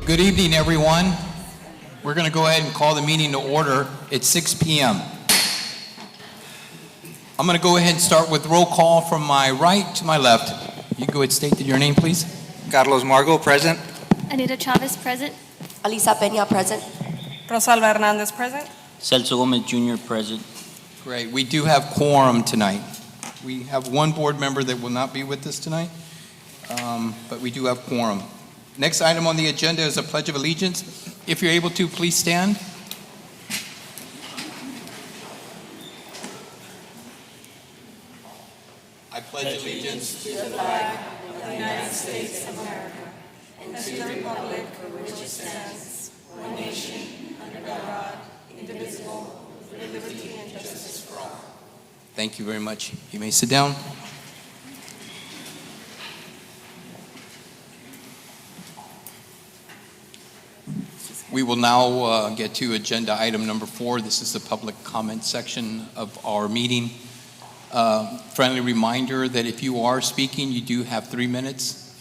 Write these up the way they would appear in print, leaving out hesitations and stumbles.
Good evening, everyone. We're going to go ahead and call the meeting to order. It's 6 p.m. I'm going to go ahead and start with roll call from my right to my left. You can go ahead and state your name, please. Carlos Margo, present. Anita Chavez, present. Alisa Peña, present. Rosalba Hernandez, present. Celso Gomez Jr., present. Great. We do have quorum tonight. We have one board member that will not be with us tonight, but we do have quorum. Next item on the agenda is a Pledge of Allegiance. If you're able to, please stand. I pledge allegiance to the flag of the United States of America and to the republic for which it stands, one nation, under God, indivisible, with liberty and justice for all. Thank you very much. You may sit down. We will now get to agenda item number 4. This is the public comment section of our meeting. Friendly reminder that if you are speaking, you do have 3 minutes.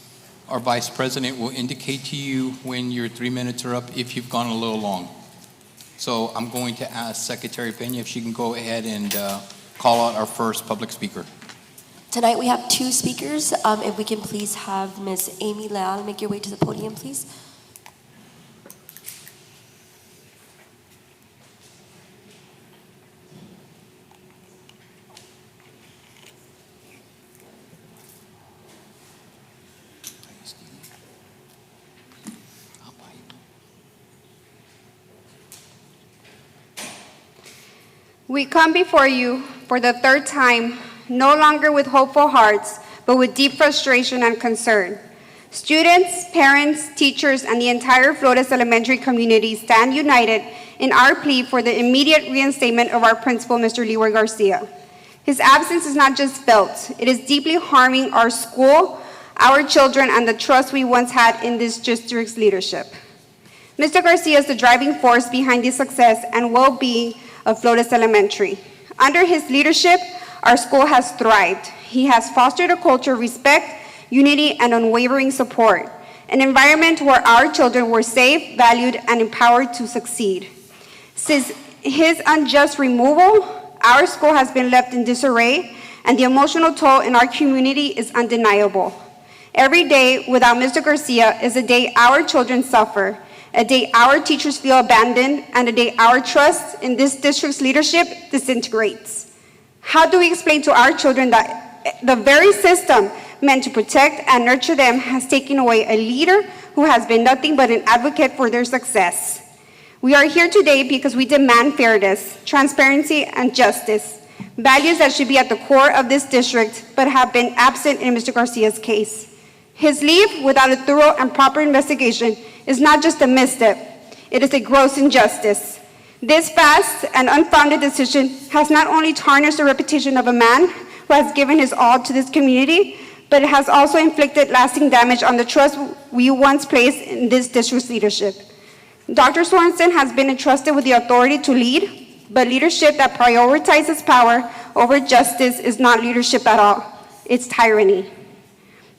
Our Vice President will indicate to you when your 3 minutes are up if you've gone a little long. So I'm going to ask Secretary Peña if she can go ahead and call out our first public speaker. Tonight we have 2 speakers. If we can please have Ms. Amy Leal make your way to the podium, please. We come before you for the 3rd time, no longer with hopeful hearts, but with deep frustration and concern. Students, parents, teachers, and the entire Flores Elementary community stand united in our plea for the immediate reinstatement of our principal, Mr. Leeward Garcia. His absence is not just felt, it is deeply harming our school, our children, and the trust we once had in this district's leadership. Mr. Garcia is the driving force behind the success and well-being of Flores Elementary. Under his leadership, our school has thrived. He has fostered a culture of respect, unity, and unwavering support, an environment where our children were safe, valued, and empowered to succeed. Since his unjust removal, our school has been left in disarray, and the emotional toll in our community is undeniable. Every day without Mr. Garcia is a day our children suffer, a day our teachers feel abandoned, and a day our trust in this district's leadership disintegrates. How do we explain to our children that the very system meant to protect and nurture them has taken away a leader who has been nothing but an advocate for their success? We are here today because we demand fairness, transparency, and justice, values that should be at the core of this district but have been absent in Mr. Garcia's case. His leave without a thorough and proper investigation is not just a misstep, it is a gross injustice. This fast and unfounded decision has not only tarnished the reputation of a man who has given his all to this community, but it has also inflicted lasting damage on the trust we once placed in this district's leadership. Dr. Sorensen has been entrusted with the authority to lead, but leadership that prioritizes power over justice is not leadership at all, it's tyranny.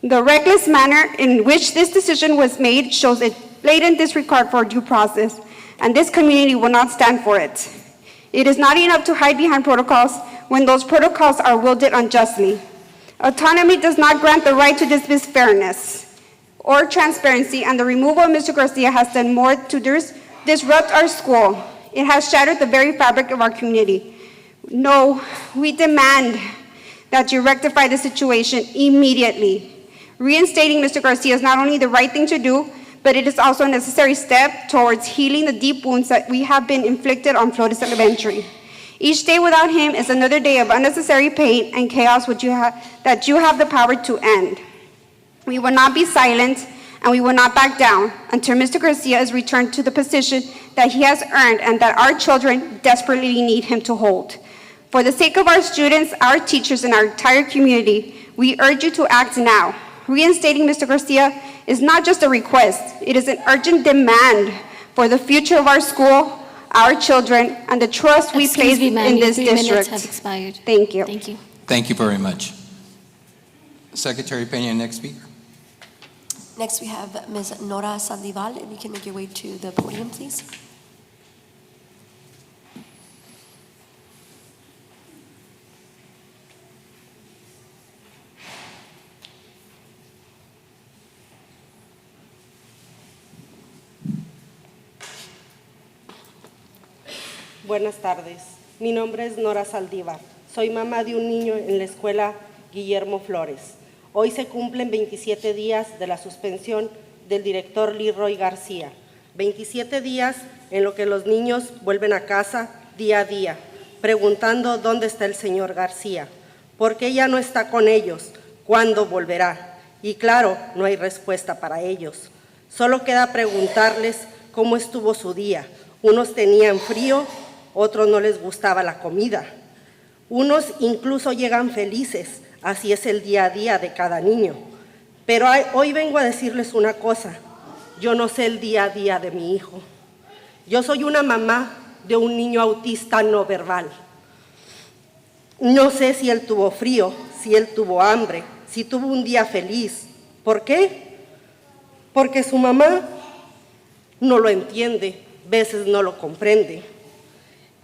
The reckless manner in which this decision was made shows a blatant disregard for due process, and this community will not stand for it. It is not enough to hide behind protocols when those protocols are wielded unjustly. Autonomy does not grant the right to dismiss fairness or transparency, and the removal of Mr. Garcia has done more to disrupt our school. It has shattered the very fabric of our community. No, we demand that you rectify the situation immediately. Reinstating Mr. Garcia is not only the right thing to do, but it is also a necessary step towards healing the deep wounds that we have been inflicted on Flores Elementary. Each day without him is another day of unnecessary pain and chaos that you have the power to end. We will not be silent, and we will not back down until Mr. Garcia is returned to the position that he has earned and that our children desperately need him to hold. For the sake of our students, our teachers, and our entire community, we urge you to act now. Reinstating Mr. Garcia is not just a request, it is an urgent demand for the future of our school, our children, and the trust we place in this district. 3 minutes have expired. Thank you. Thank you. Thank you very much. Secretary Peña, next speaker. Next, we have Ms. Nora Sandival, and you can make your way to the podium, please. Buenas tardes. Mi nombre es Nora Saldívar. Soy mamá de un niño en la escuela Guillermo Flores. Hoy se cumplen 27 días de la suspensión del director Leroy García. 27 días en lo que los niños vuelven a casa día a día, preguntando dónde está el señor García, por qué ya no está con ellos, cuándo volverá. Y claro, no hay respuesta para ellos. Solo queda preguntarles cómo estuvo su día. Unos tenían frío, otros no les gustaba la comida. Unos incluso llegan felices, así es el día a día de cada niño. Pero hoy vengo a decirles una cosa, yo no sé el día a día de mi hijo. Yo soy una mamá de un niño autista no verbal. No sé si él tuvo frío, si él tuvo hambre, si tuvo un día feliz. ¿Por qué? Porque su mamá no lo entiende, veces no lo comprende.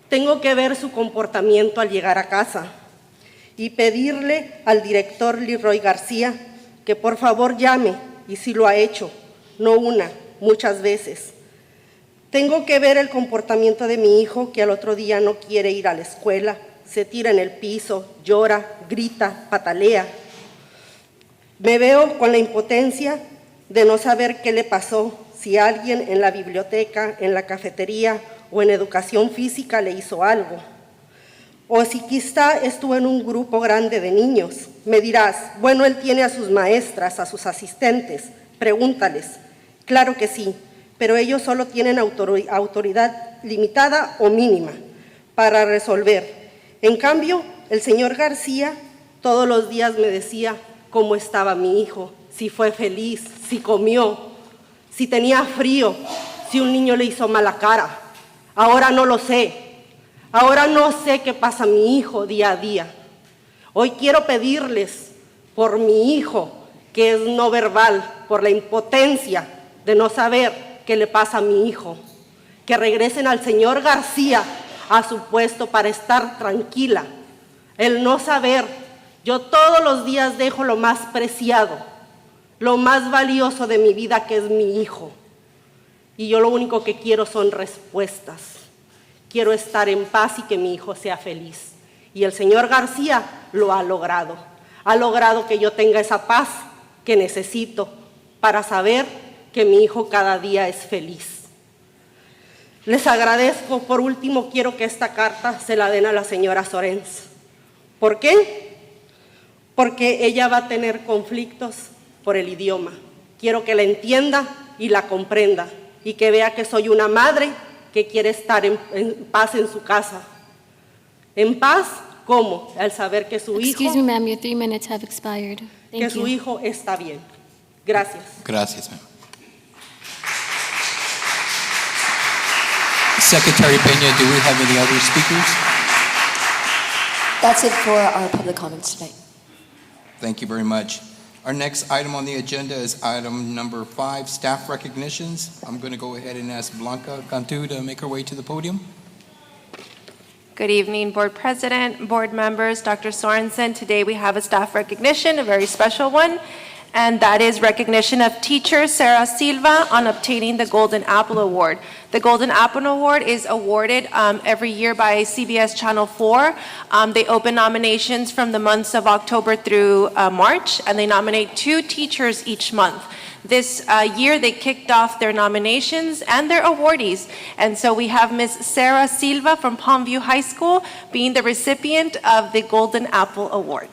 Tengo que ver su comportamiento al llegar a casa y pedirle al director Leroy García que por favor llame, y si lo ha hecho, no una, muchas veces. Tengo que ver el comportamiento de mi hijo, que al otro día no quiere ir a la escuela, se tira en el piso, llora, grita, patalea. Me veo con la impotencia de no saber qué le pasó, si alguien en la biblioteca, en la cafetería o en educación física le hizo algo. O si quizá estuvo en un grupo grande de niños. Me dirás, bueno, él tiene a sus maestras, a sus asistentes, pregúntales. Claro que sí, pero ellos solo tienen autoridad limitada o mínima para resolver. En cambio, el señor García todos los días me decía cómo estaba mi hijo, si fue feliz, si comió, si tenía frío, si un niño le hizo mala cara. Ahora no lo sé. Ahora no sé qué pasa a mi hijo día a día. Hoy quiero pedirles por mi hijo, que es no verbal, por la impotencia de no saber qué le pasa a mi hijo, que regresen al señor García a su puesto para estar tranquila. El no saber, yo todos los días dejo lo más preciado, lo más valioso de mi vida, que es mi hijo. Y yo lo único que quiero son respuestas. Quiero estar en paz y que mi hijo sea feliz. Y el señor García lo ha logrado. Ha logrado que yo tenga esa paz que necesito para saber que mi hijo cada día es feliz. Les agradezco. Por último, quiero que esta carta se la den a la señora Sorens. ¿Por qué? Porque ella va a tener conflictos por el idioma. Quiero que la entienda y la comprenda y que vea que soy una madre que quiere estar en paz en su casa. ¿En paz? ¿Cómo? Al saber que su hijo, Excuse me, ma'am, your 3 minutes have expired. que Thank su you. hijo está bien. Gracias. Gracias, ma'am. Secretary Peña, do we have any other speakers? That's it for our public comments tonight. Thank you very much. Our next item on the agenda is item number 5, staff recognitions. I'm going to go ahead and ask Blanca Cantu to make her way to the podium. Good evening, Board President, Board members, Dr. Sorensen. Today we have a staff recognition, a very special one, and that is recognition of teacher Sarah Silva on obtaining the Golden Apple Award. The Golden Apple Award is awarded every year by CBS Channel 4. They open nominations from the months of October through March, and they nominate 2 teachers each month. This year, they kicked off their nominations and their awardees. And so we have Ms. Sarah Silva from Palmview High School being the recipient of the Golden Apple Award.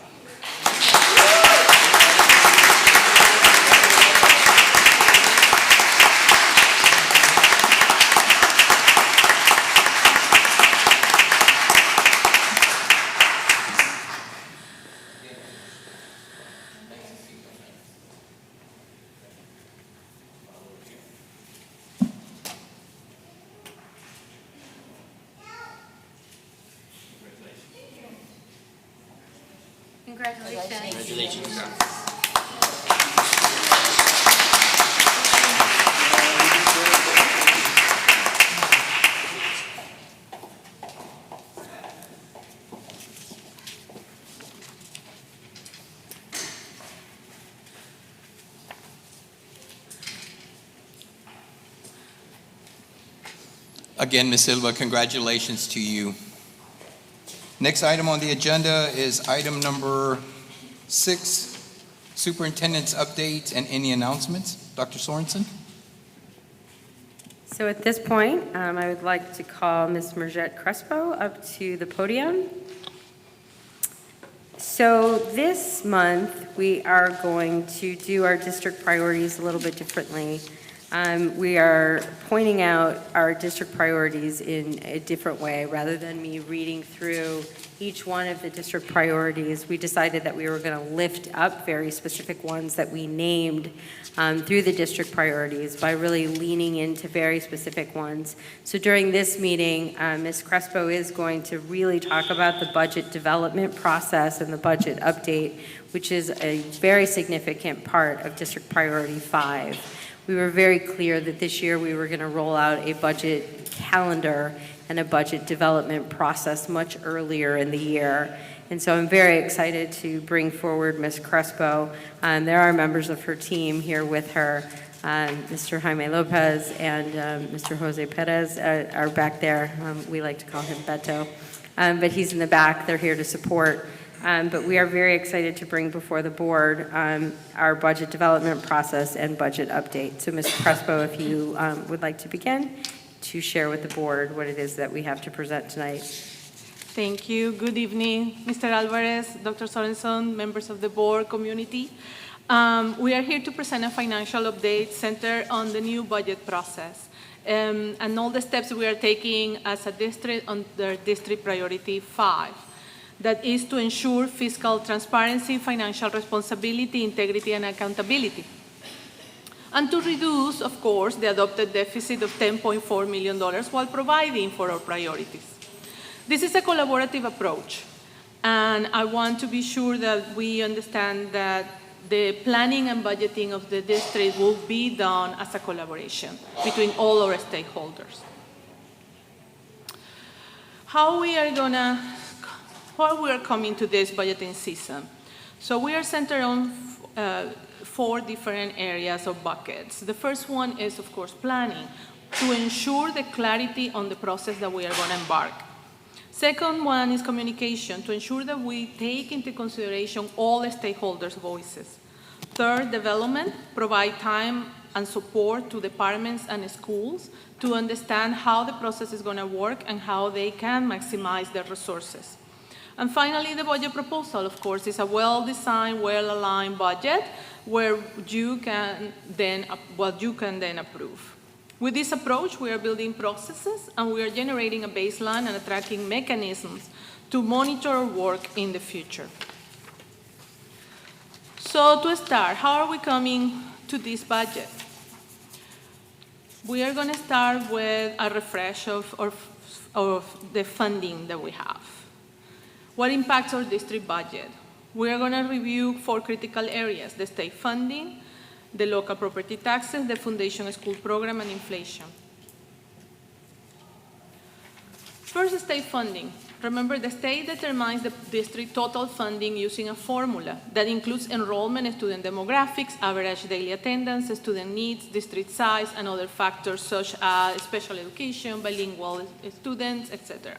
Congratulations. Congratulations. Again, Ms. Silva, congratulations to you. Next item on the agenda is item number 6, Superintendent's updates and any announcements. Dr. Sorensen? So at this point, I would like to call Ms. Margette Crespo up to the podium. So this month, we are going to do our district priorities a little bit differently. We are pointing out our district priorities in a different way. Rather than me reading through each one of the district priorities, we decided that we were going to lift up very specific ones that we named through the district priorities by really leaning into very specific ones. So during this meeting, Ms. Crespo is going to really talk about the budget development process and the budget update, which is a very significant part of District Priority 5. We were very clear that this year we were going to roll out a budget calendar and a budget development process much earlier in the year. And so I'm very excited to bring forward Ms. Crespo. There are members of her team here with her. Mr. Jaime Lopez and Mr. Jose Perez are back there. We like to call him Beto. But he's in the back. They're here to support. But we are very excited to bring before the board our budget development process and budget update. So Ms. Crespo, if you would like to begin to share with the board what it is that we have to present tonight. Thank you. Good evening, Mr. Alvarez, Dr. Sorensen, members of the board, community. We are here to present a financial update centered on the new budget process and all the steps we are taking as a district under District Priority 5. That is to ensure fiscal transparency, financial responsibility, integrity, and accountability. And to reduce, of course, the adopted deficit of $10.4 million while providing for our priorities. This is a collaborative approach, and I want to be sure that we understand that the planning and budgeting of the district will be done as a collaboration between all our stakeholders. How we are coming to this budgeting season. So we are centered on 4 different areas of buckets. The first one is, of course, planning to ensure the clarity on the process that we are going to embark. Second one is communication to ensure that we take into consideration all the stakeholders' voices. Third, development, provide time and support to departments and schools to understand how the process is going to work and how they can maximize their resources. And finally, the budget proposal, of course, is a well-designed, well-aligned budget where you can then approve. With this approach, we are building processes and we are generating a baseline and tracking mechanisms to monitor our work in the future. So to start, how are we coming to this budget? We are going to start with a refresh of the funding that we have. What impacts our district budget? We are going to review 4 critical areas: the state funding, the local property taxes, the foundation school program, and inflation. First, state funding. Remember, the state determines the district total funding using a formula that includes enrollment, student demographics, average daily attendance, student needs, district size, and other factors such as special education, bilingual students, etc.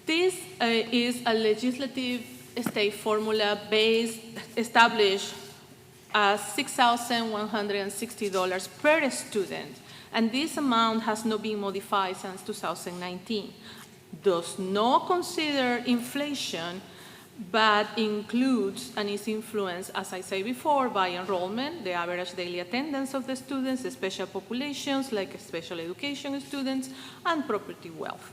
This is a legislative state formula established as $6,160 per student, and this amount has not been modified since 2019. Does not consider inflation, but includes and is influenced, as I said before, by enrollment, the average daily attendance of the students, the special populations like special education students, and property wealth.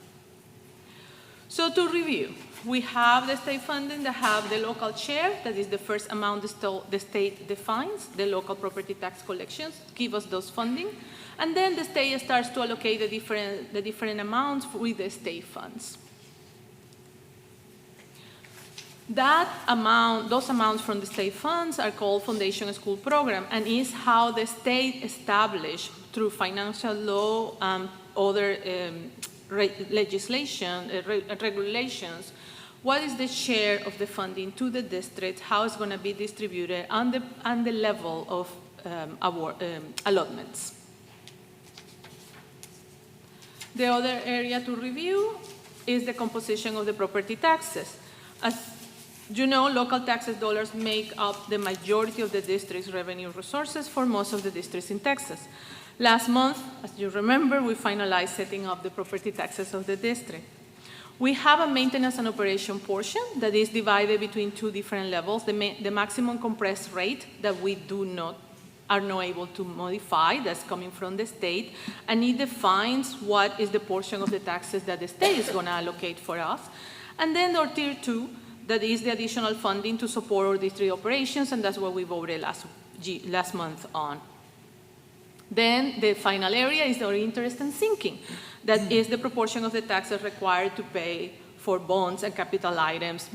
So to review, we have the state funding that have the local share, that is the first amount the state defines, the local property tax collections give us those funding, and then the state starts to allocate the different amounts with the state funds. Those amounts from the state funds are called foundation school program, and is how the state established through financial law and other legislation, regulations, what is the share of the funding to the district, how it's going to be distributed, and the level of allotments. The other area to review is the composition of the property taxes. As you know, local taxes dollars make up the majority of the district's revenue resources for most of the districts in Texas. Last month, as you remember, we finalized setting up the property taxes of the district. We have a maintenance and operation portion that is divided between two different levels, the maximum compressed rate that we are not able to modify, that's coming from the state, and it defines what is the portion of the taxes that the state is going to allocate for us. And then our tier 2, that is the additional funding to support our district operations, and that's what we voted last month on. Then the final area is our interest and sinking. That is the proportion of the taxes required to pay for bonds and capital items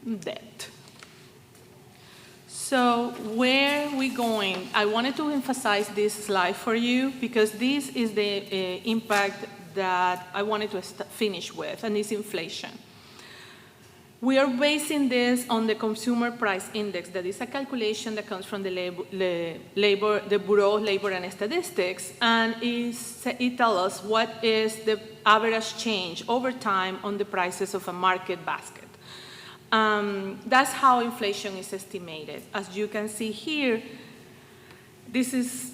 debt. So where are we going? I wanted to emphasize this slide for you because this is the impact that I wanted to finish with, and it's inflation. We are basing this on the Consumer Price Index. That is a calculation that comes from the Bureau of Labor and Statistics, and it tells us what is the average change over time on the prices of a market basket. That's how inflation is estimated. As you can see here, this is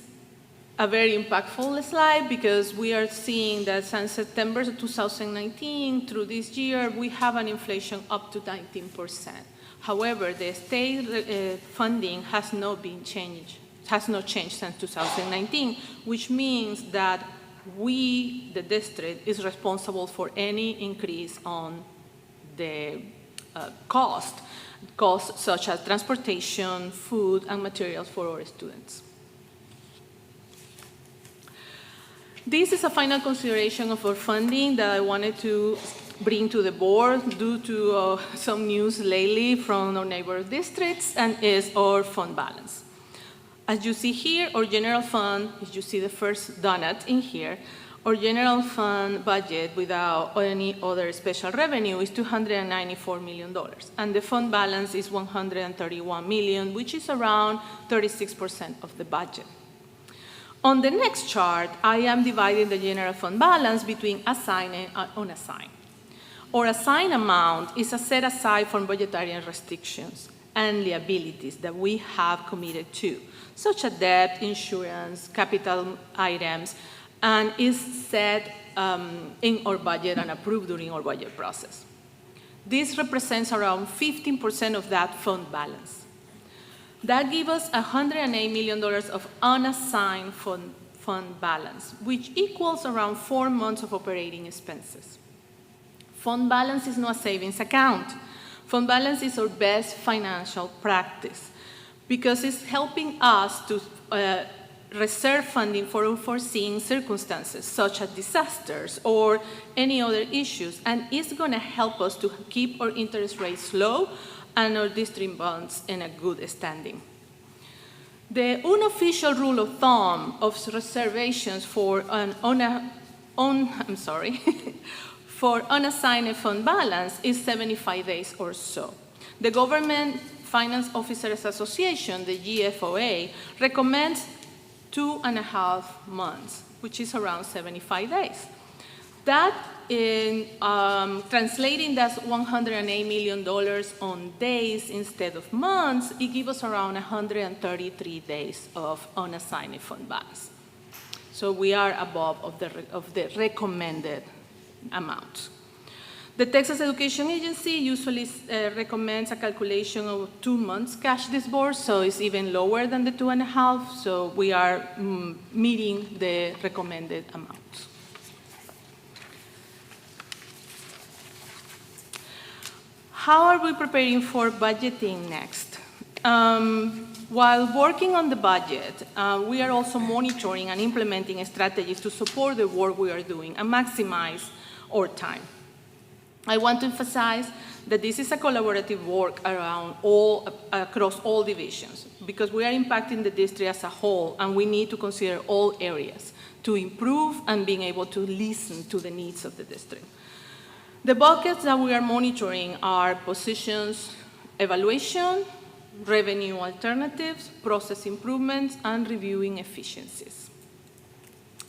a very impactful slide because we are seeing that since September 2019 through this year, we have an inflation up to 19%. However, the state funding has not changed since 2019, which means that we, the district, is responsible for any increase on the costs such as transportation, food, and materials for our students. This is a final consideration of our funding that I wanted to bring to the board due to some news lately from our neighbor districts, and is our fund balance. As you see here, our general fund, as you see the first donut in here, our general fund budget without any other special revenue is $294 million, and the fund balance is $131 million, which is around 36% of the budget. On the next chart, I am dividing the general fund balance between assigned and unassigned. Our assigned amount is a set aside from budgetary restrictions and liabilities that we have committed to, such as debt, insurance, capital items, and is set in our budget and approved during our budget process. This represents around 15% of that fund balance. That gives us $108 million of unassigned fund balance, which equals around 4 months of operating expenses. Fund balance is not a savings account. Fund balance is our best financial practice because it's helping us to reserve funding for unforeseen circumstances, such as disasters or any other issues, and it's going to help us to keep our interest rates low and our district bonds in a good standing. The unofficial rule of thumb of reservations for for unassigned fund balance is 75 days or so. The Government Finance Officers Association, the GFOA, recommends 2.5 months, which is around 75 days. That, in translating that $108 million on days instead of months, it gives us around 133 days of unassigned fund balance. So we are above of the recommended amount. The Texas Education Agency usually recommends a calculation of 2 months cash disbursed, so it's even lower than the 2.5, so we are meeting the recommended amount. How are we preparing for budgeting next? While working on the budget, we are also monitoring and implementing strategies to support the work we are doing and maximize our time. I want to emphasize that this is a collaborative work across all divisions because we are impacting the district as a whole, and we need to consider all areas to improve and being able to listen to the needs of the district. The buckets that we are monitoring are positions evaluation, revenue alternatives, process improvements, and reviewing efficiencies.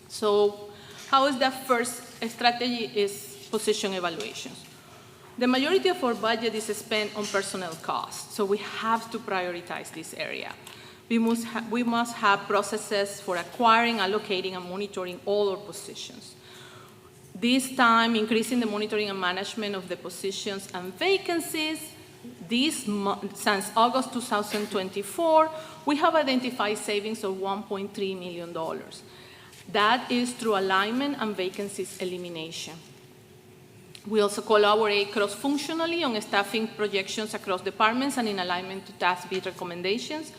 So How is that first strategy is position evaluations. The majority of our budget is spent on personnel costs, so we have to prioritize this area. We must have processes for acquiring, allocating, and monitoring all our positions. This time, increasing the monitoring and management of the positions and vacancies. Since August 2024, we have identified savings of $1.3 million. That is through alignment and vacancies elimination. We also collaborate cross-functionally on staffing projections across departments and in alignment to task-based recommendations.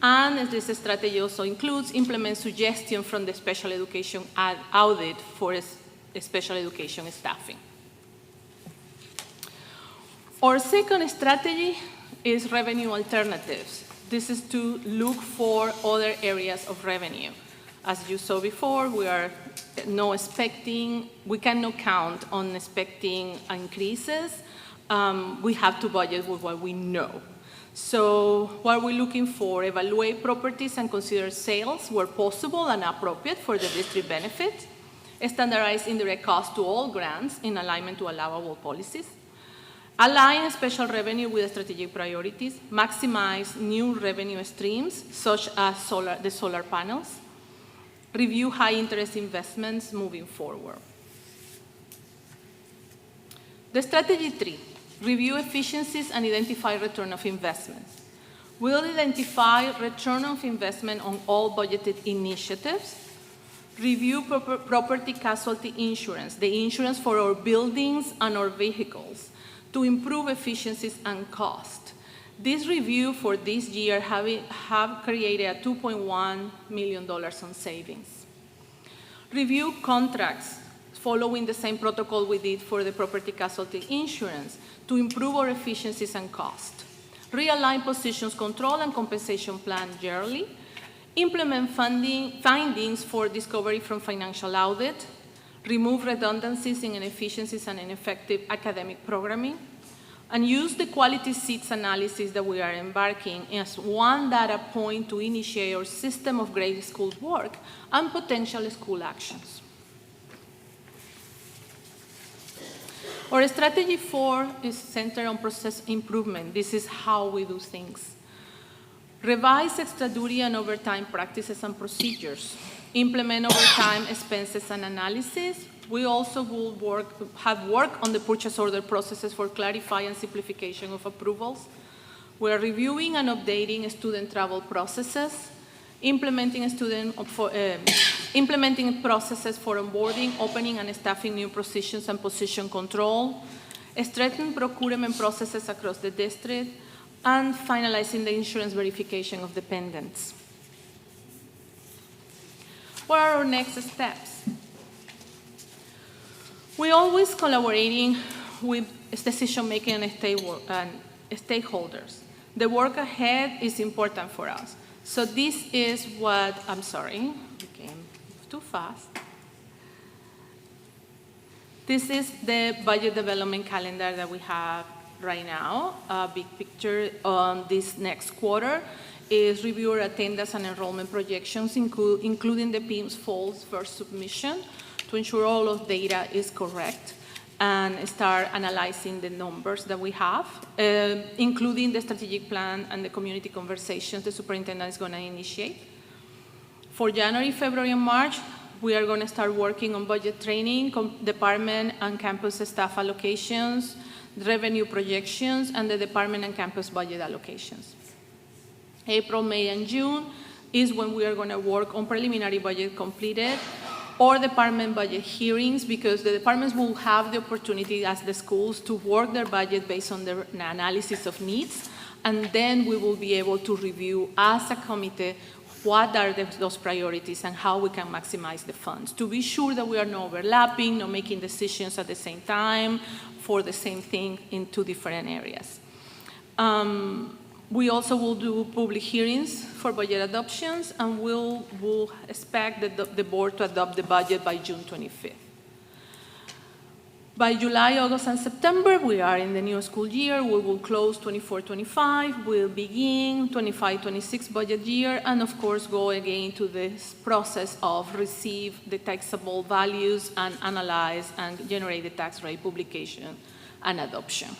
And this strategy also includes implement suggestions from the special education audit for special education staffing. Our second strategy is revenue alternatives. This is to look for other areas of revenue. As you saw before, we cannot count on expecting increases. We have to budget with what we know. So what we're looking for, evaluate properties and consider sales where possible and appropriate for the district benefit, standardize indirect costs to all grants in alignment to allowable policies, align special revenue with strategic priorities, maximize new revenue streams such as the solar panels, review high-interest investments moving forward. The strategy 3, review efficiencies and identify return of investments. We'll identify return of investment on all budgeted initiatives, review property casualty insurance, the insurance for our buildings and our vehicles, to improve efficiencies and cost. This review for this year have created a $2.1 million on savings. Review contracts following the same protocol we did for the property casualty insurance to improve our efficiencies and cost. Realign positions control and compensation plan yearly. Implement findings for discovery from financial audit. Remove redundancies in inefficiencies and ineffective academic programming, and use the quality seats analysis that we are embarking as one data point to initiate our system of grade school work and potential school actions. Our strategy 4 is centered on process improvement. This is how we do things. Revise extra-duty and overtime practices and procedures. Implement overtime expenses and analysis. We also will have work on the purchase order processes for clarify and simplification of approvals. We are reviewing and updating student travel processes, implementing processes for onboarding, opening and staffing new positions and position control, strengthening procurement processes across the district, and finalizing the insurance verification of dependents. What are our next steps? We're always collaborating with decision-making and stakeholders. The work ahead is important for us. So this is what, I'm sorry, we came too fast. This is the budget development calendar that we have right now. A big picture on this next quarter is review our attendance and enrollment projections, including the PIMS Fall's first submission, to ensure all of data is correct, and start analyzing the numbers that we have, including the strategic plan and the community conversations the superintendent is going to initiate. For January, February, and March, we are going to start working on budget training, department and campus staff allocations, revenue projections, and the department and campus budget allocations. April, May, and June is when we are going to work on preliminary budget completed or department budget hearings, because the departments will have the opportunity as the schools to work their budget based on their analysis of needs, and then we will be able to review as a committee what are those priorities and how we can maximize the funds, to be sure that we are not overlapping, not making decisions at the same time for the same thing in two different areas. We also will do public hearings for budget adoptions, and we'll expect the board to adopt the budget by June 25th. By July, August, and September, we are in the new school year. We will close 24-25. We'll begin 25-26 budget year, and of course, go again to this process of receive the taxable values and analyze and generate the tax rate publication and adoption.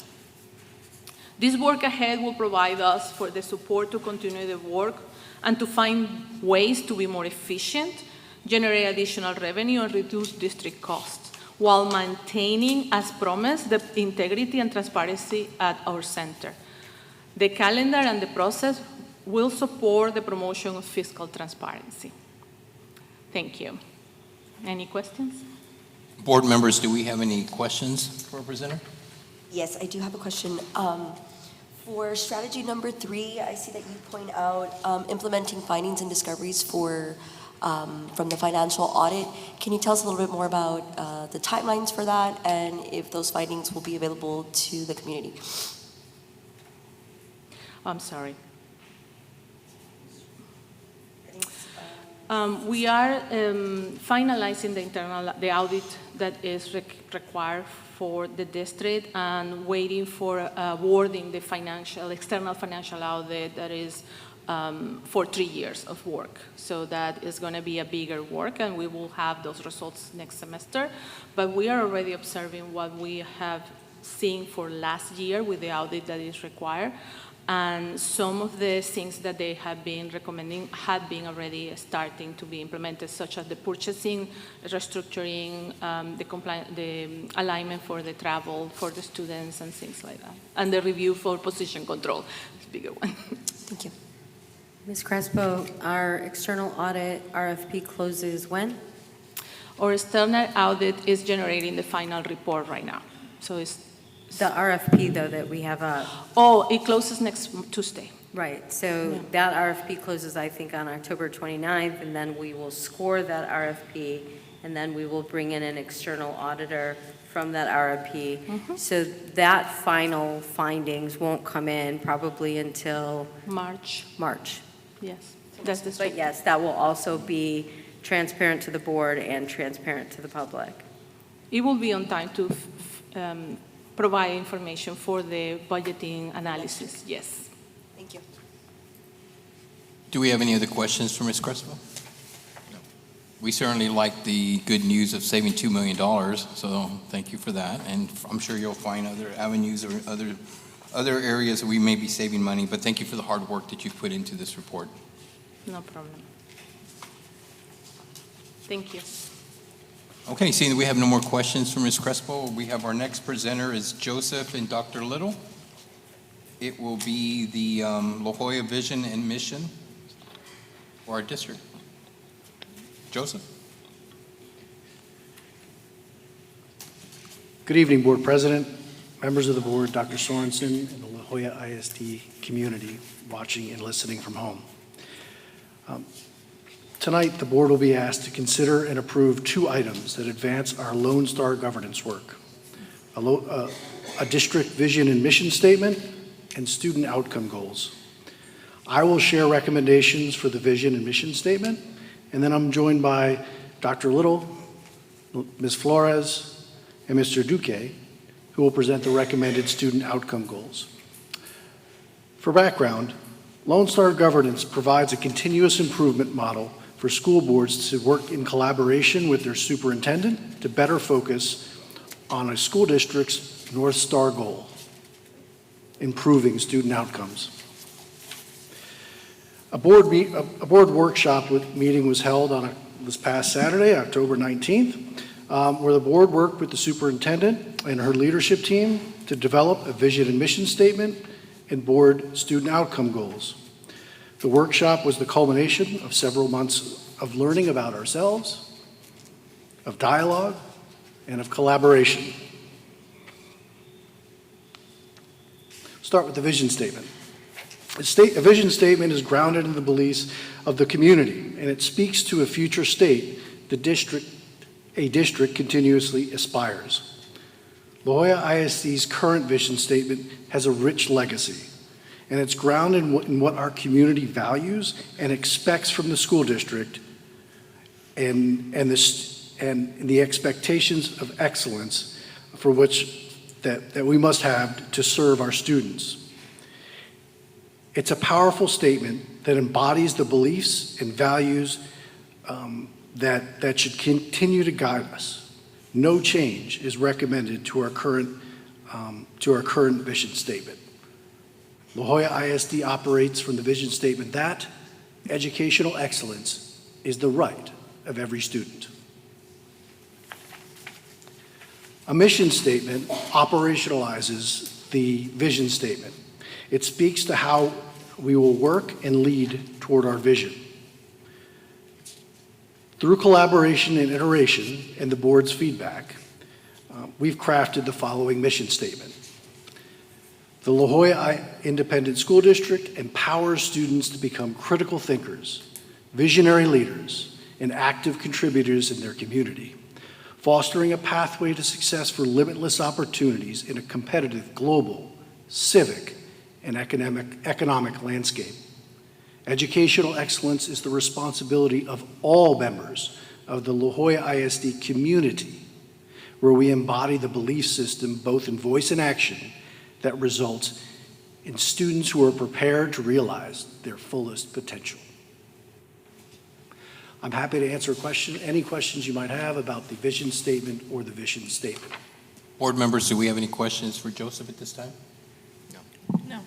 This work ahead will provide us for the support to continue the work and to find ways to be more efficient, generate additional revenue, and reduce district costs, while maintaining, as promised, the integrity and transparency at our center. The calendar and the process will support the promotion of fiscal transparency. Thank you. Any questions? Board members, do we have any questions for our presenter? Yes, I do have a question. For strategy number 3, I see that you point out implementing findings and discoveries from the financial audit. Can you tell us a little bit more about the timelines for that and if those findings will be available to the community? I'm sorry. We are finalizing the audit that is required for the district and waiting for awarding the external financial audit that is for 3 years of work. So that is going to be a bigger work, and we will have those results next semester. But we are already observing what we have seen for last year with the audit that is required. And some of the things that they have been recommending had been already starting to be implemented, such as the purchasing, restructuring, the alignment for the travel for the students and things like that. And the review for position control, it's a bigger one. Thank you. Ms. Crespo, our external audit RFP closes when? Our external audit is generating the final report right now. So it's The RFP, though, that we have up. Oh, it closes next Tuesday. Right, so that RFP closes, I think, on October 29th, and then we will score that RFP, and then we will bring in an external auditor from that RFP. So that final findings won't come in probably until March. Yes, that's the But yes, that will also be transparent to the board and transparent to the public. It will be on time to provide information for the budgeting analysis, yes. Thank you. Do we have any other questions for Ms. Crespo? No. We certainly like the good news of saving $2 million, so thank you for that. And I'm sure you'll find other avenues or other areas that we may be saving money, but thank you for the hard work that you've put into this report. No problem. Thank you. Okay, seeing that we have no more questions for Ms. Crespo, we have our next presenter is Joseph and Dr. Little. It will be the La Jolla Vision and Mission for our district. Joseph. Good evening, Board President, members of the board, Dr. Sorensen, and the La Jolla ISD community watching and listening from home. Tonight, the board will be asked to consider and approve 2 items that advance our Lone Star governance work, a district vision and mission statement and student outcome goals. I will share recommendations for the vision and mission statement, and then I'm joined by Dr. Little, Ms. Flores, and Mr. Duque, who will present the recommended student outcome goals. For background, Lone Star Governance provides a continuous improvement model for school boards to work in collaboration with their superintendent to better focus on a school district's North Star goal, improving student outcomes. A board workshop meeting was held on this past Saturday, October 19th, where the board worked with the superintendent and her leadership team to develop a vision and mission statement and board student outcome goals. The workshop was the culmination of several months of learning about ourselves, of dialogue, and of collaboration. Start with the vision statement. A vision statement is grounded in the beliefs of the community, and it speaks to a future state a district continuously aspires. La Jolla ISD's current vision statement has a rich legacy, and it's grounded in what our community values and expects from the school district and the expectations of excellence that we must have to serve our students. It's a powerful statement that embodies the beliefs and values that should continue to guide us. No change is recommended to our current vision statement. La Jolla ISD operates from the vision statement that educational excellence is the right of every student. A mission statement operationalizes the vision statement. It speaks to how we will work and lead toward our vision. Through collaboration and iteration and the board's feedback, we've crafted the following mission statement. The La Jolla Independent School District empowers students to become critical thinkers, visionary leaders, and active contributors in their community, fostering a pathway to success for limitless opportunities in a competitive global, civic, and economic landscape. Educational excellence is the responsibility of all members of the La Jolla ISD community, where we embody the belief system both in voice and action that results in students who are prepared to realize their fullest potential. I'm happy to answer any questions you might have about the vision statement or the vision statement. Board members, do we have any questions for Joseph at this time? No.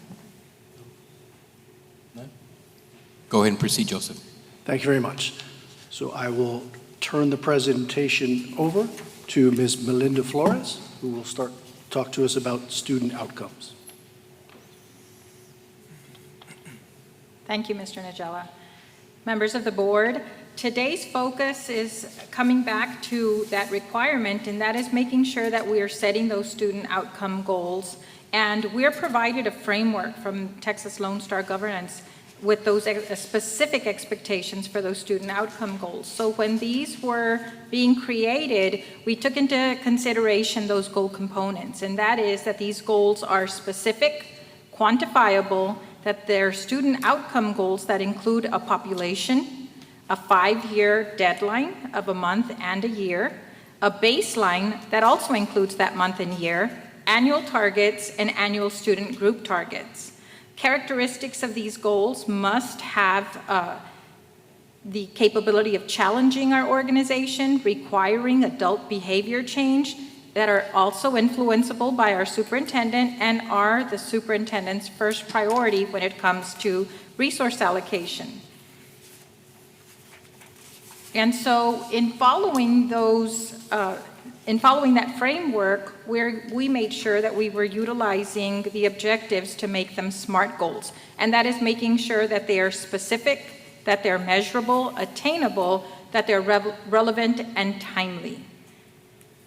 None? Go ahead and proceed, Joseph. Thank you very much. So I will turn the presentation over to Ms. Melinda Flores, who will talk to us about student outcomes. Thank you, Mr. Nagella. Members of the board, today's focus is coming back to that requirement, and that is making sure that we are setting those student outcome goals. And we're provided a framework from Texas Lone Star Governance with those specific expectations for those student outcome goals. So when these were being created, we took into consideration those goal components, and that is that these goals are specific, quantifiable, that they're student outcome goals that include a population, a 5-year deadline of a month and a year, a baseline that also includes that month and year, annual targets, and annual student group targets. Characteristics of these goals must have the capability of challenging our organization, requiring adult behavior change, that are also influenceable by our superintendent and are the superintendent's first priority when it comes to resource allocation. And so in following that framework, we made sure that we were utilizing the objectives to make them SMART goals. And that is making sure that they are specific, that they're measurable, attainable, that they're relevant and timely.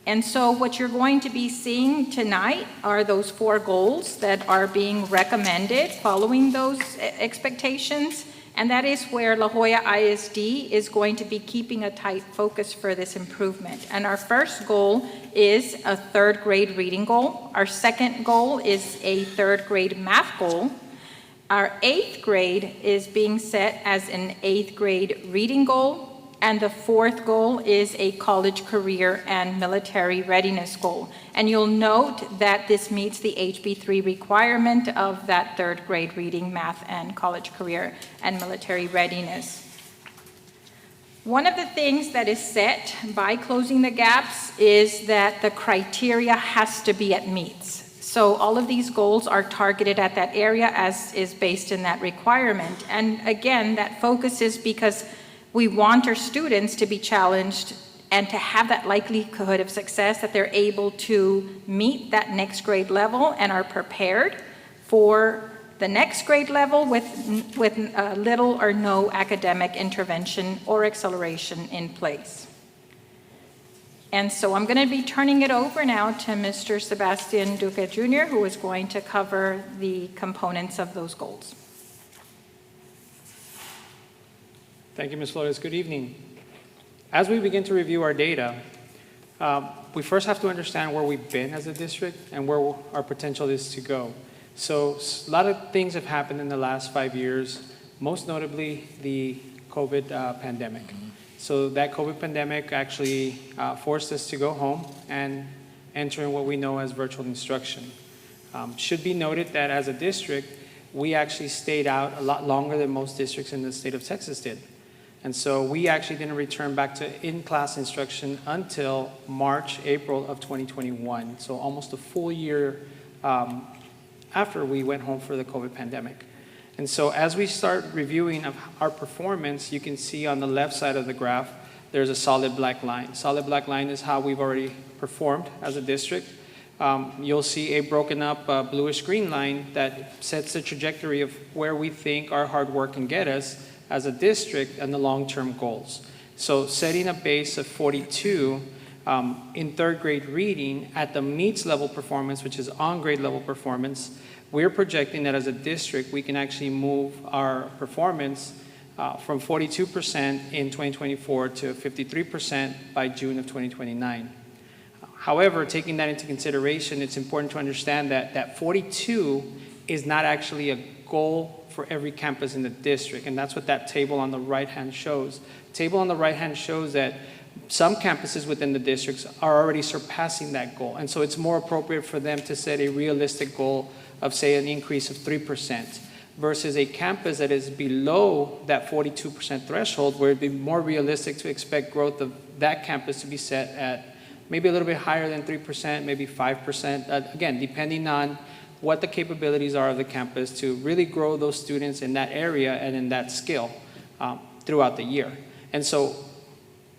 And so what you're going to be seeing tonight are those 4 goals that are being recommended following those expectations. And that is where La Jolla ISD is going to be keeping a tight focus for this improvement. And our first goal is a 3rd grade reading goal. Our second goal is a 3rd grade math goal. Our 8th grade is being set as an 8th grade reading goal. And the 4th goal is a college career and military readiness goal. And you'll note that this meets the HB3 requirement of that 3rd grade reading, math, and college career and military readiness. One of the things that is set by closing the gaps is that the criteria has to be at meets. So all of these goals are targeted at that area as is based in that requirement. And again, that focus is because we want our students to be challenged and to have that likelihood of success that they're able to meet that next grade level and are prepared for the next grade level with little or no academic intervention or acceleration in place. And so I'm going to be turning it over now to Mr. Sebastian Duque Jr., who is going to cover the components of those goals. Thank you, Ms. Flores. Good evening. As we begin to review our data, we first have to understand where we've been as a district and where our potential is to go. So a lot of things have happened in the last 5 years, most notably the COVID pandemic. So that COVID pandemic actually forced us to go home and entering what we know as virtual instruction. Should be noted that as a district, we actually stayed out a lot longer than most districts in the state of Texas did. And so we actually didn't return back to in-class instruction until March, April of 2021. So almost a full year after we went home for the COVID pandemic. And so as we start reviewing of our performance, you can see on the left side of the graph, there's a solid black line. Solid black line is how we've already performed as a district. You'll see a broken up bluish green line that sets the trajectory of where we think our hard work can get us as a district and the long-term goals. So setting a base of 42 in third grade reading at the meets level performance, which is on grade level performance, we're projecting that as a district, we can actually move our performance from 42% in 2024 to 53% by June of 2029. However, taking that into consideration, it's important to understand that that 42 is not actually a goal for every campus in the district, and that's what that table on the right-hand shows. The table on the right-hand shows that some campuses within the districts are already surpassing that goal, and so it's more appropriate for them to set a realistic goal of, say, an increase of 3%, versus a campus that is below that 42% threshold, where it'd be more realistic to expect growth of that campus to be set at maybe a little bit higher than 3%, maybe 5%, again, depending on what the capabilities are of the campus to really grow those students in that area and in that skill throughout the year. And so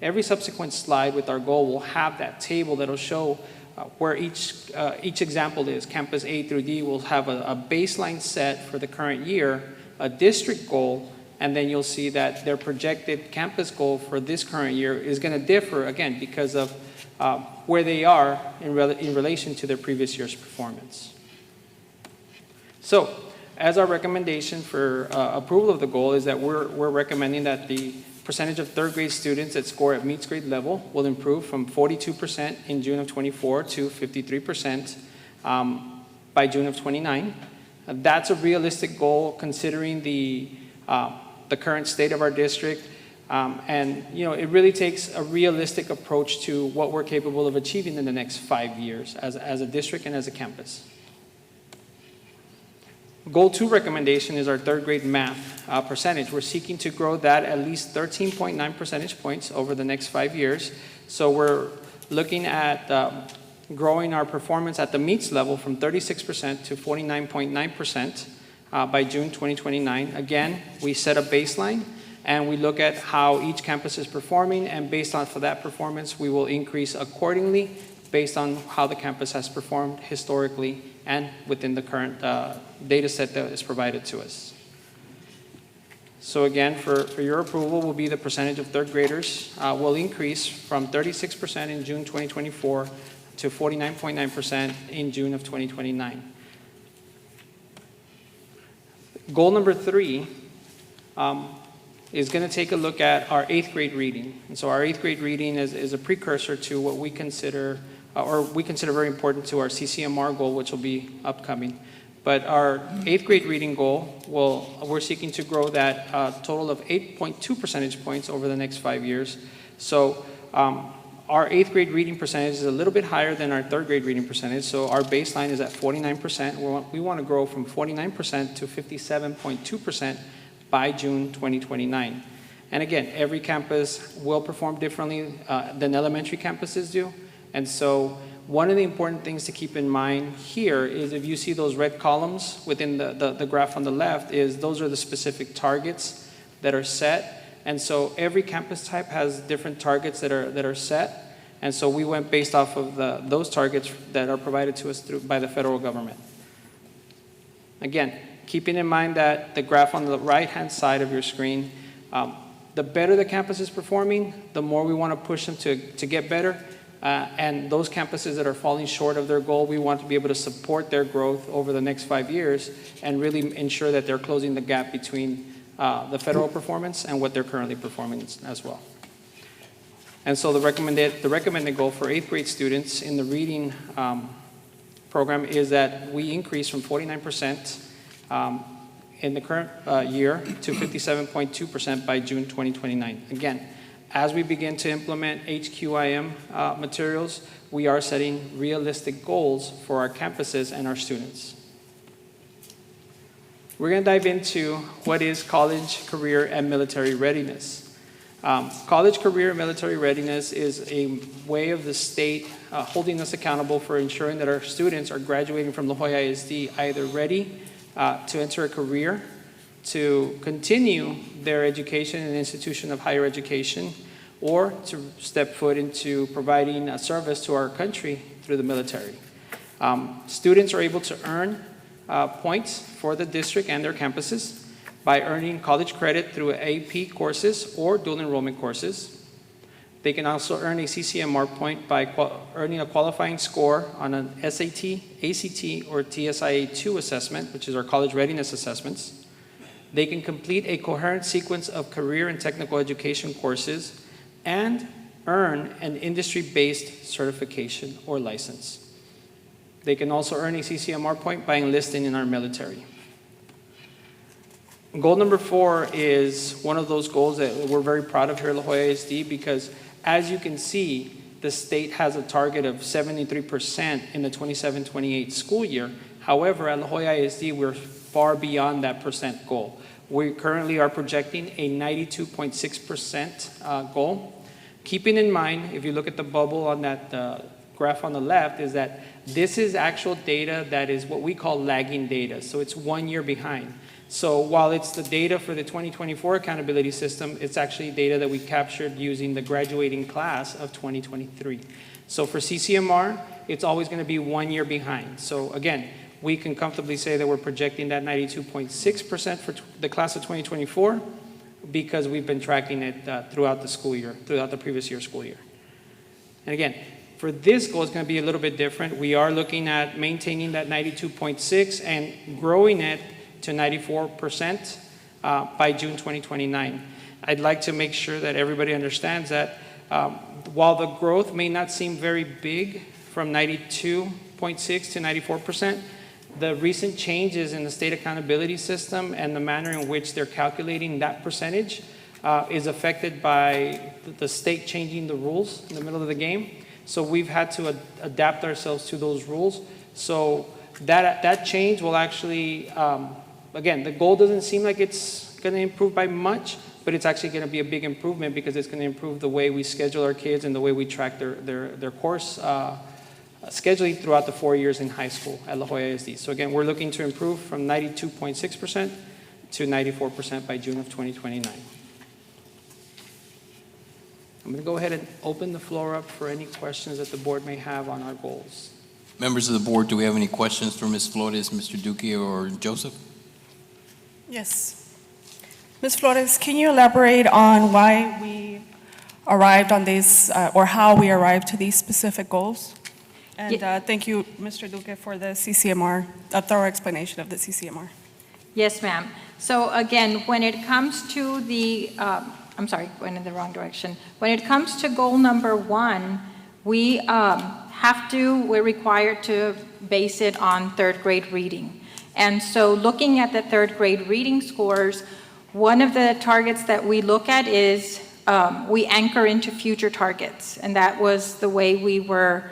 every subsequent slide with our goal will have that table that'll show where each example is. Campus A through D will have a baseline set for the current year, a district goal, and then you'll see that their projected campus goal for this current year is going to differ, again, because of where they are in relation to their previous year's performance. So, as our recommendation for approval of the goal is that we're recommending that the percentage of third grade students that score at meets grade level will improve from 42% in June of 24 to 53% by June of 29. That's a realistic goal considering the current state of our district. And it really takes a realistic approach to what we're capable of achieving in the next 5 years as a district and as a campus. Goal 2 recommendation is our third grade math percentage. We're seeking to grow that at least 13.9 percentage points over the next 5 years. So we're looking at growing our performance at the meets level from 36% to 49.9% by June 2029. Again, we set a baseline and we look at how each campus is performing, and based on for that performance, we will increase accordingly based on how the campus has performed historically and within the current data set that is provided to us. So again, for your approval will be the percentage of third graders will increase from 36% in June 2024 to 49.9% in June of 2029. Goal number 3 is going to take a look at our 8th grade reading. And so our 8th grade reading is a precursor to what we consider very important to our CCMR goal, which will be upcoming. But our 8th grade reading goal, we're seeking to grow that total of 8.2 percentage points over the next 5 years. So our 8th grade reading percentage is a little bit higher than our 3rd grade reading percentage. So our baseline is at 49%. We want to grow from 49% to 57.2% by June 2029. And again, every campus will perform differently than elementary campuses do. And so one of the important things to keep in mind here is if you see those red columns within the graph on the left, is those are the specific targets that are set. And so every campus type has different targets that are set. And so we went based off of those targets that are provided to us by the federal government. Again, keeping in mind that the graph on the right-hand side of your screen, the better the campus is performing, the more we want to push them to get better. And those campuses that are falling short of their goal, we want to be able to support their growth over the next 5 years and really ensure that they're closing the gap between the federal performance and what they're currently performing as well. And so the recommended goal for 8th grade students in the reading program is that we increase from 49% in the current year to 57.2% by June 2029. Again, as we begin to implement HQIM materials, we are setting realistic goals for our campuses and our students. We're going to dive into what is college, career, and military readiness. College, career, and military readiness is a way of the state holding us accountable for ensuring that our students are graduating from La Jolla ISD either ready to enter a career, to continue their education in an institution of higher education, or to step foot into providing a service to our country through the military. Students are able to earn points for the district and their campuses by earning college credit through AP courses or dual enrollment courses. They can also earn a CCMR point by earning a qualifying score on an SAT, ACT, or TSIA-2 assessment, which is our college readiness assessments. They can complete a coherent sequence of career and technical education courses and earn an industry-based certification or license. They can also earn a CCMR point by enlisting in our military. Goal number 4 is one of those goals that we're very proud of here at La Jolla ISD because, as you can see, the state has a target of 73% in the 27-28 school year. However, at La Jolla ISD, we're far beyond that percent goal. We currently are projecting a 92.6% goal. Keeping in mind, if you look at the bubble on that graph on the left, is that this is actual data that is what we call lagging data. So it's 1 year behind. So while it's the data for the 2024 accountability system, it's actually data that we captured using the graduating class of 2023. So for CCMR, it's always going to be 1 year behind. So again, we can comfortably say that we're projecting that 92.6% for the class of 2024 because we've been tracking it throughout the school year, throughout the previous year's school year. And again, for this goal, it's going to be a little bit different. We are looking at maintaining that 92.6 and growing it to 94% by June 2029. I'd like to make sure that everybody understands that while the growth may not seem very big from 92.6 to 94%, the recent changes in the state accountability system and the manner in which they're calculating that percentage is affected by the state changing the rules in the middle of the game. So we've had to adapt ourselves to those rules. So that change will actually, again, the goal doesn't seem like it's going to improve by much, but it's actually going to be a big improvement because it's going to improve the way we schedule our kids and the way we track their course scheduling throughout the 4 years in high school at La Jolla ISD. So again, we're looking to improve from 92.6% to 94% by June of 2029. I'm going to go ahead and open the floor up for any questions that the board may have on our goals. Members of the board, do we have any questions for Ms. Flores, Mr. Duque, or Joseph? Yes. Ms. Flores, can you elaborate on why we arrived on these, or how we arrived to these specific goals? And thank you, Mr. Duque, for the CCMR, a thorough explanation of the CCMR. Yes, ma'am. So again, when it comes to the, I'm sorry, went in the wrong direction. When it comes to goal number 1, we're required to base it on 3rd grade reading. And so looking at the 3rd grade reading scores, one of the targets that we look at is we anchor into future targets. And that was the way we were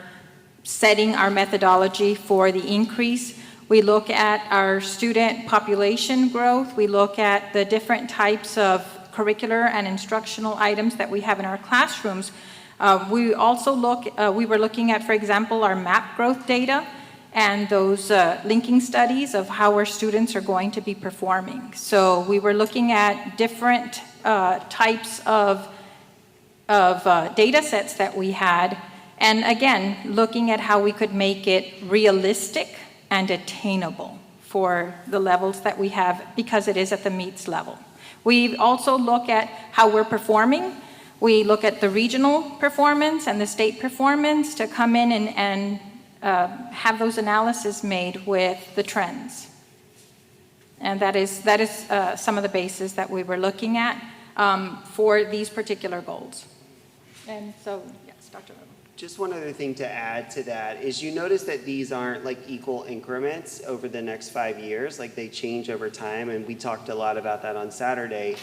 setting our methodology for the increase. We look at our student population growth. We look at the different types of curricular and instructional items that we have in our classrooms. We also we were looking at, for example, our MAP growth data and those linking studies of how our students are going to be performing. So we were looking at different types of data sets that we had. And again, looking at how we could make it realistic and attainable for the levels that we have because it is at the meets level. We also look at how we're performing. We look at the regional performance and the state performance to come in and have those analyses made with the trends. And that is some of the bases that we were looking at for these particular goals. And so, yes, Dr. Rowe. Just one other thing to add to that is you notice that these aren't like equal increments over the next 5 years, like they change over time, and we talked a lot about that on Saturday.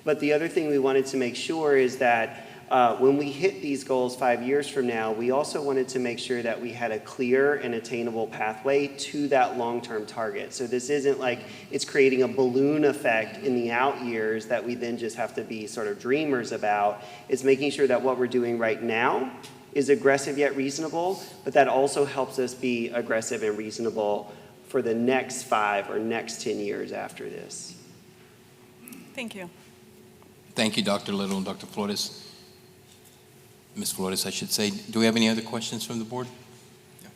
But the other thing we wanted to make sure is that when we hit these goals 5 years from now, we also wanted to make sure that we had a clear and attainable pathway to that long-term target. So this isn't like it's creating a balloon effect in the out years that we then just have to be sort of dreamers about. It's making sure that what we're doing right now is aggressive yet reasonable, but that also helps us be aggressive and reasonable for the next 5 or next 10 years after this. Thank you. Thank you, Dr. Little and Dr. Flores. Ms. Flores, I should say. Do we have any other questions from the board? Yeah.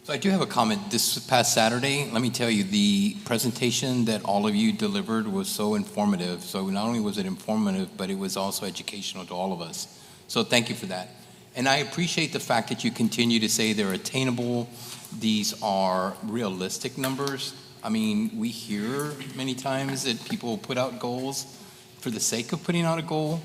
So I do have a comment. This past Saturday, let me tell you, the presentation that all of you delivered was so informative. So not only was it informative, but it was also educational to all of us. So thank you for that. And I appreciate the fact that you continue to say they're attainable. These are realistic numbers. I mean, we hear many times that people put out goals for the sake of putting out a goal.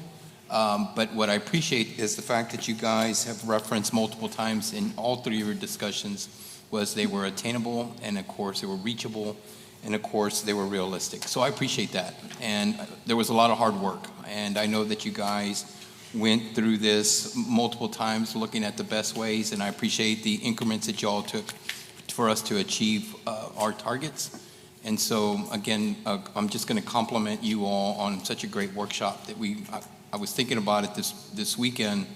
But what I appreciate is the fact that you guys have referenced multiple times in all 3 of your discussions was they were attainable, and of course they were reachable, and of course they were realistic. So I appreciate that. And there was a lot of hard work. And I know that you guys went through this multiple times looking at the best ways, and I appreciate the increments that y'all took for us to achieve our targets. And so again, I'm just going to compliment you all on such a great workshop that I was thinking about it this weekend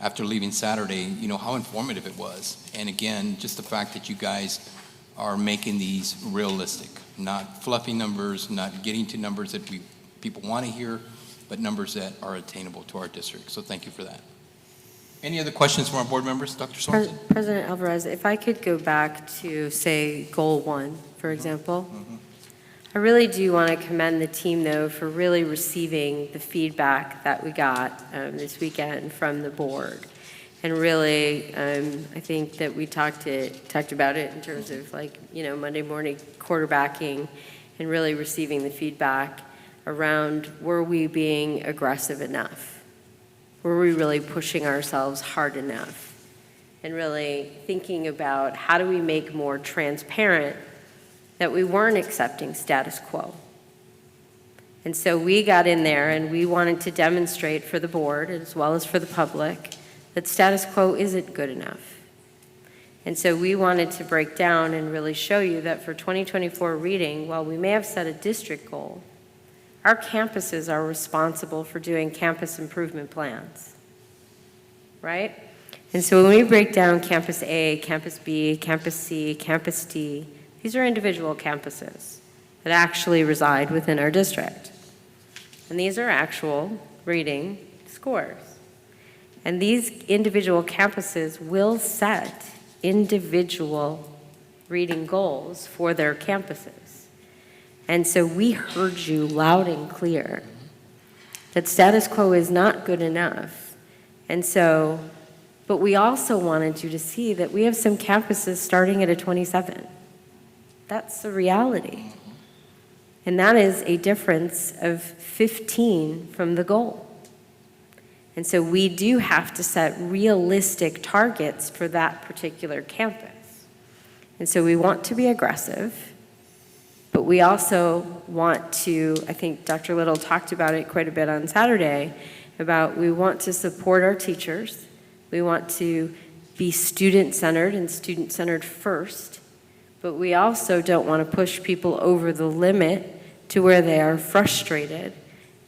after leaving Saturday, you know, how informative it was. And again, just the fact that you guys are making these realistic, not fluffy numbers, not getting to numbers that people want to hear, but numbers that are attainable to our district. So thank you for that. Any other questions from our board members? Dr. Sorensen? President Alvarez, if I could go back to, say, Goal 1, for example. I really do want to commend the team, though, for really receiving the feedback that we got this weekend from the board. And really, I think that we talked about it in terms of, like, you know, Monday morning quarterbacking and really receiving the feedback around, were we being aggressive enough? Were we really pushing ourselves hard enough? And really thinking about how do we make more transparent that we weren't accepting status quo. And so we got in there and we wanted to demonstrate for the board as well as for the public that status quo isn't good enough. And so we wanted to break down and really show you that for 2024 reading, while we may have set a district goal, our campuses are responsible for doing campus improvement plans, right? And so when we break down Campus A, Campus B, Campus C, Campus D, these are individual campuses that actually reside within our district. And these are actual reading scores. And these individual campuses will set individual reading goals for their campuses. And so we heard you loud and clear that status quo is not good enough. And so, but we also wanted you to see that we have some campuses starting at a 27. That's the reality. And that is a difference of 15 from the goal. And so we do have to set realistic targets for that particular campus. And so we want to be aggressive, but we also want to, I think Dr. Little talked about it quite a bit on Saturday, about we want to support our teachers. We want to be student-centered and student-centered first. But we also don't want to push people over the limit to where they are frustrated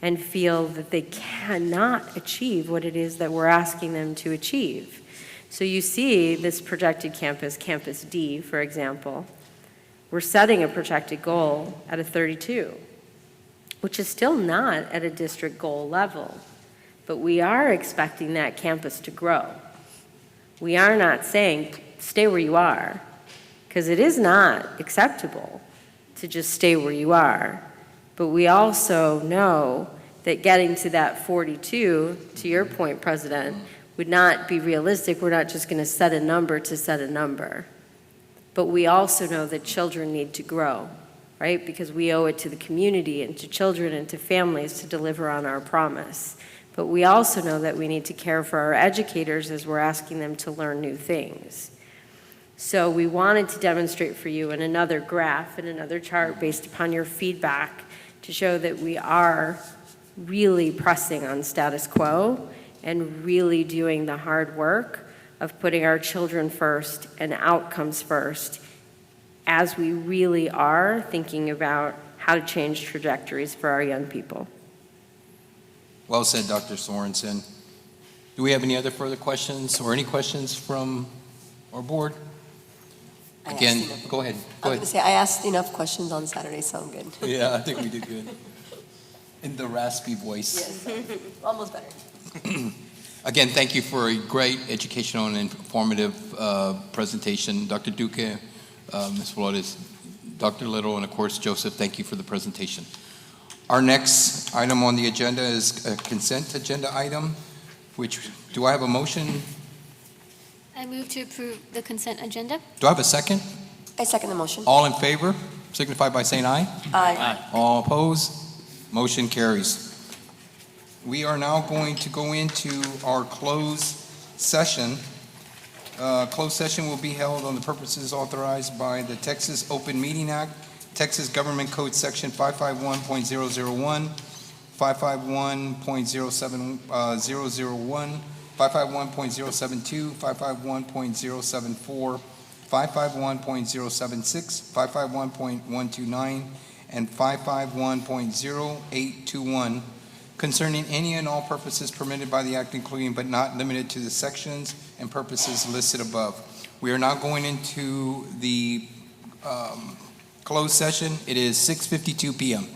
and feel that they cannot achieve what it is that we're asking them to achieve. So you see this projected campus, Campus D, for example, we're setting a projected goal at a 32, which is still not at a district goal level, but we are expecting that campus to grow. We are not saying, stay where you are, because it is not acceptable to just stay where you are. But we also know that getting to that 42, to your point, President, would not be realistic. We're not just going to set a number to set a number. But we also know that children need to grow, right? Because we owe it to the community and to children and to families to deliver on our promise. But we also know that we need to care for our educators as we're asking them to learn new things. So we wanted to demonstrate for you in another graph and another chart based upon your feedback to show that we are really pressing on status quo and really doing the hard work of putting our children first and outcomes first as we really are thinking about how to change trajectories for our young people. Well said, Dr. Sorensen. Do we have any other further questions or any questions from our board? Again, go ahead. I was going to say, I asked enough questions on Saturday, so I'm good. Yeah, I think we did good. In the raspy voice. Yes, almost better. Again, thank you for a great educational and informative presentation. Dr. Duque, Ms. Flores, Dr. Little, and of course, Joseph, thank you for the presentation. Our next item on the agenda is a consent agenda item, which, do I have a motion? I move to approve the consent agenda. Do I have a second? I second the motion. All in favor, signify by saying aye. Aye. All opposed? Motion carries. We are now going to go into our closed session. Closed session will be held on the purposes authorized by the Texas Open Meeting Act, Texas Government Code Section 551.001, 551.07001, 551.072, 551.074, 551.076, 551.129, and 551.0821 concerning any and all purposes permitted by the Act, including but not limited to the sections and purposes listed above. We are now going into the closed session. It is 6:52 p.m.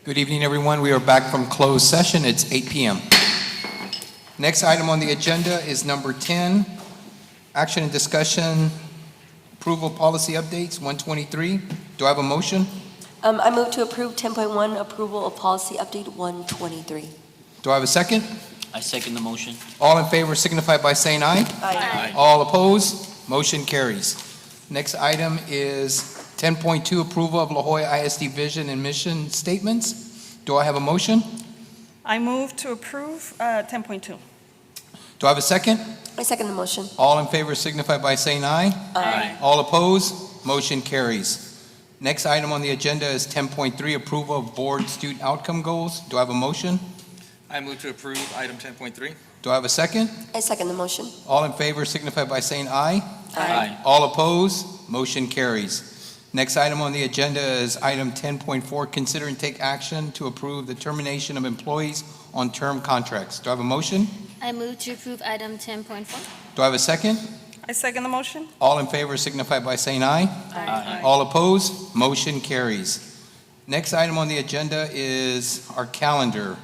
Good evening, everyone. We are back from closed session. It's 8 p.m. Next item on the agenda is number 10, action and discussion, approval policy updates, 123. Do I have a motion? I move to approve 10.1, approval of policy update 123. Do I have a second? I second the motion. All in favor signify by saying aye. Aye. All opposed? Motion carries. Next item is 10.2, approval of La Jolla ISD vision and mission statements. Do I have a motion? I move to approve 10.2. Do I have a second? I second the motion. All in favor signify by saying aye. Aye. All opposed? Motion carries. Next item on the agenda is 10.3, approval of board student outcome goals. Do I have a motion? I move to approve item 10.3. Do I have a second? I second the motion. All in favor signify by saying aye. Aye. All opposed? Motion carries. Next item on the agenda is item 10.4, consider and take action to approve the termination of employees on term contracts. Do I have a motion? I move to approve item 10.4. Do I have a second? I second the motion. All in favor signify by saying aye. Aye. All opposed? Motion carries. Next item on the agenda is our calendar.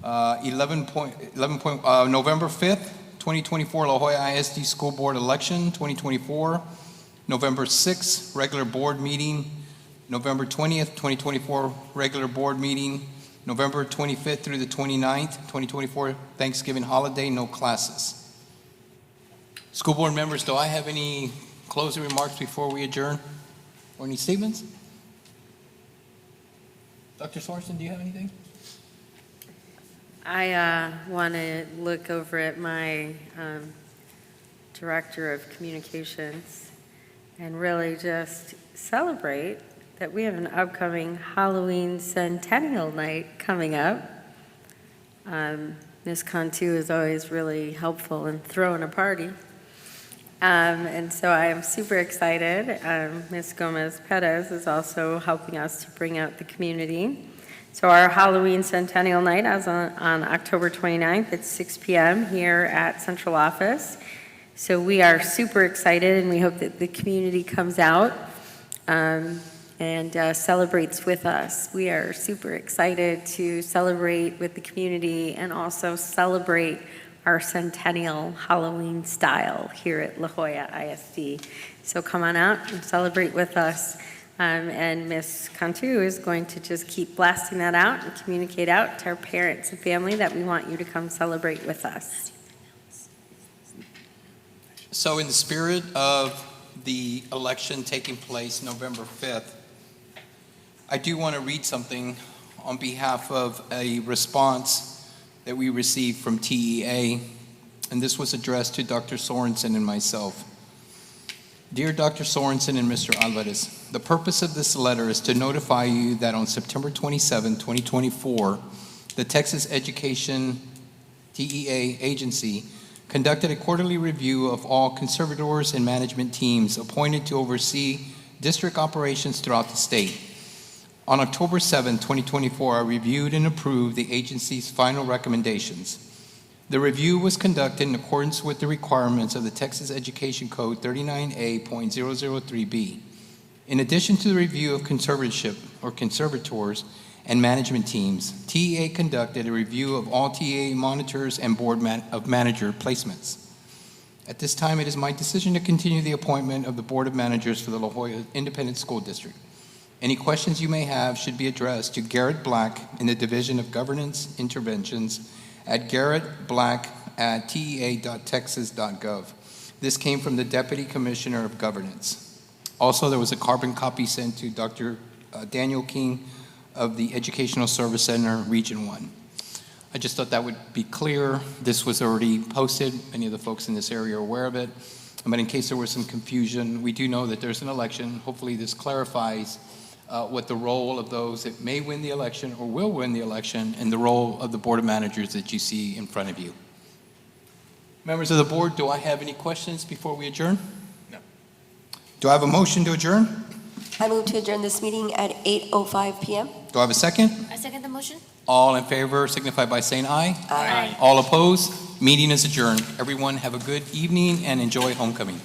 November 5th, 2024, La Jolla ISD School Board Election 2024. November 6th, regular board meeting. November 20th, 2024, regular board meeting. November 25th through the 29th, 2024, Thanksgiving holiday, no classes. School board members, do I have any closing remarks before we adjourn? Or any statements? Dr. Sorensen, do you have anything? I want to look over at my director of communications and really just celebrate that we have an upcoming Halloween Centennial Night coming up. Ms. Cantu is always really helpful in throwing a party. And so I am super excited. Ms. Gomez Perez is also helping us to bring out the community. So our Halloween Centennial Night is on October 29th at 6 p.m. here at Central Office. So we are super excited, and we hope that the community comes out and celebrates with us. We are super excited to celebrate with the community and also celebrate our centennial Halloween style here at La Jolla ISD. So come on out and celebrate with us. And Ms. Cantu is going to just keep blasting that out and communicate out to our parents and family that we want you to come celebrate with us. So in the spirit of the election taking place November 5th, I do want to read something on behalf of a response that we received from TEA, and this was addressed to Dr. Sorensen and myself. Dear Dr. Sorensen and Mr. Alvarez, the purpose of this letter is to notify you that on September 27, 2024, the Texas Education TEA agency conducted a quarterly review of all conservators and management teams appointed to oversee district operations throughout the state. On October 7, 2024, I reviewed and approved the agency's final recommendations. The review was conducted in accordance with the requirements of the Texas Education Code 39A.003B. In addition to the review of conservatorship or conservators and management teams, TEA conducted a review of all TEA monitors and board of manager placements. At this time, it is my decision to continue the appointment of the Board of Managers for the La Jolla Independent School District. Any questions you may have should be addressed to Garrett Black in the Division of Governance Interventions at garrettblack@tea.texas.gov. This came from the Deputy Commissioner of Governance. Also, there was a carbon copy sent to Dr. Daniel King of the Educational Service Center, Region 1. I just thought that would be clear. This was already posted. Many of the folks in this area are aware of it. But in case there was some confusion, we do know that there's an election. Hopefully this clarifies what the role of those that may win the election or will win the election and the role of the Board of Managers that you see in front of you. Members of the board, do I have any questions before we adjourn? No. Do I have a motion to adjourn? I move to adjourn this meeting at 8:05 p.m. Do I have a second? I second the motion. All in favor signify by saying aye. Aye. All opposed? Meeting is adjourned. Everyone have a good evening and enjoy homecoming.